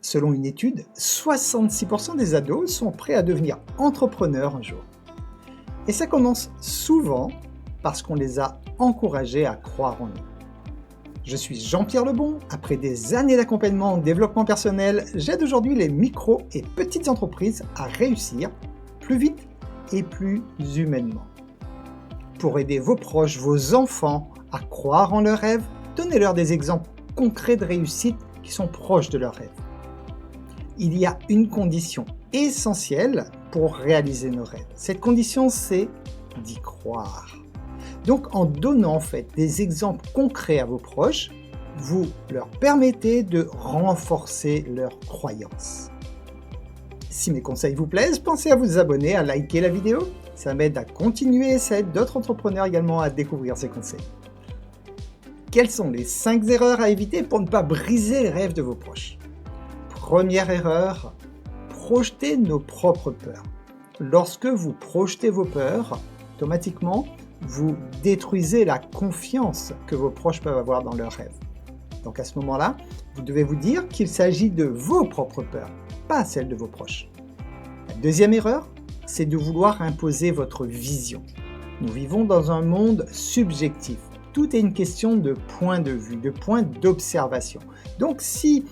Selon une étude, 66% des ados sont prêts à devenir entrepreneurs un jour. Et ça commence souvent parce qu'on les a encouragés à croire en eux. Je suis Jean-Pierre Lebon. Après des années d'accompagnement en développement personnel, j'aide aujourd'hui les micro et petites entreprises à réussir plus vite et plus humainement. Pour aider vos proches, vos enfants à croire en leurs rêves, donnez-leur des exemples concrets de réussite qui sont proches de leurs rêves. Il y a une condition essentielle pour réaliser nos rêves. Cette condition, c'est d'y croire. Donc, en donnant des exemples concrets à vos proches, vous leur permettez de renforcer leurs croyances. Si mes conseils vous plaisent, pensez à vous abonner, à liker la vidéo. Ça m'aide à continuer et ça aide d'autres entrepreneurs également à découvrir ces conseils. Quelles sont les 5 erreurs à éviter pour ne pas briser les rêves de vos proches ? Première erreur, projeter nos propres peurs. Lorsque vous projetez vos peurs, automatiquement, vous détruisez la confiance que vos proches peuvent avoir dans leurs rêves. Donc à ce moment-là, vous devez vous dire qu'il s'agit de vos propres peurs, pas celles de vos proches. La deuxième erreur, c'est de vouloir imposer votre vision. Nous vivons dans un monde subjectif. Tout est une question de point de vue, de point d'observation. Donc si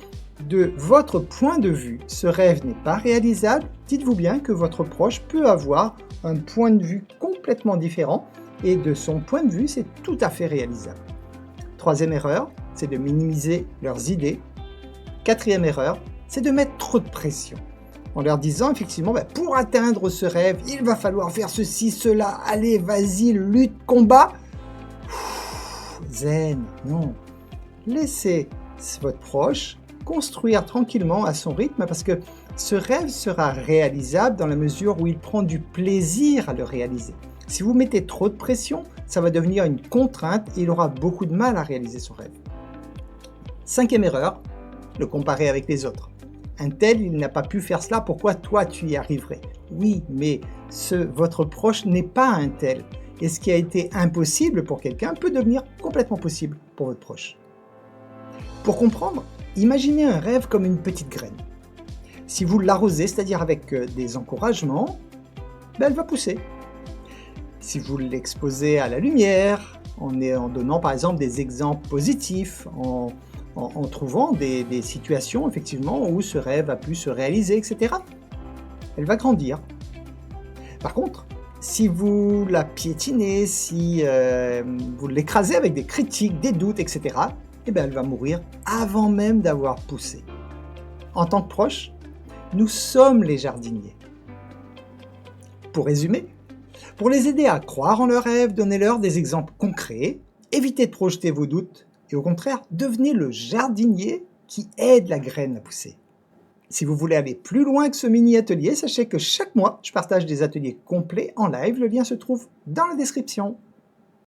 de votre point de vue, ce rêve n'est pas réalisable, dites-vous bien que votre proche peut avoir un point de vue complètement différent et de son point de vue, c'est tout à fait réalisable. Troisième erreur, c'est de minimiser leurs idées. Quatrième erreur, c'est de mettre trop de pression en leur disant effectivement, pour atteindre ce rêve, il va falloir faire ceci, cela, allez, vas-y, lutte, combat. Zen, non. Laissez votre proche construire tranquillement à son rythme parce que ce rêve sera réalisable dans la mesure où il prend du plaisir à le réaliser. Si vous mettez trop de pression, ça va devenir une contrainte et il aura beaucoup de mal à réaliser son rêve. Cinquième erreur, le comparer avec les autres. Un tel, il n'a pas pu faire cela, pourquoi toi tu y arriverais ? Oui, mais votre proche n'est pas un tel. Et ce qui a été impossible pour quelqu'un peut devenir complètement possible pour votre proche. Pour comprendre, imaginez un rêve comme une petite graine. Si vous l'arrosez, c'est-à-dire avec des encouragements, elle va pousser. Si vous l'exposez à la lumière, en donnant par exemple des exemples positifs, en trouvant des situations effectivement où ce rêve a pu se réaliser, etc., elle va grandir. Par contre, si vous la piétinez, si vous l'écrasez avec des critiques, des doutes, etc., elle va mourir avant même d'avoir poussé. En tant que proche, nous sommes les jardiniers. Pour résumer, pour les aider à croire en leurs rêves, donnez-leur des exemples concrets, évitez de projeter vos doutes et au contraire, devenez le jardinier qui aide la graine à pousser. Si vous voulez aller plus loin que ce mini-atelier, sachez que chaque mois, je partage des ateliers complets en live. Le lien se trouve dans la description.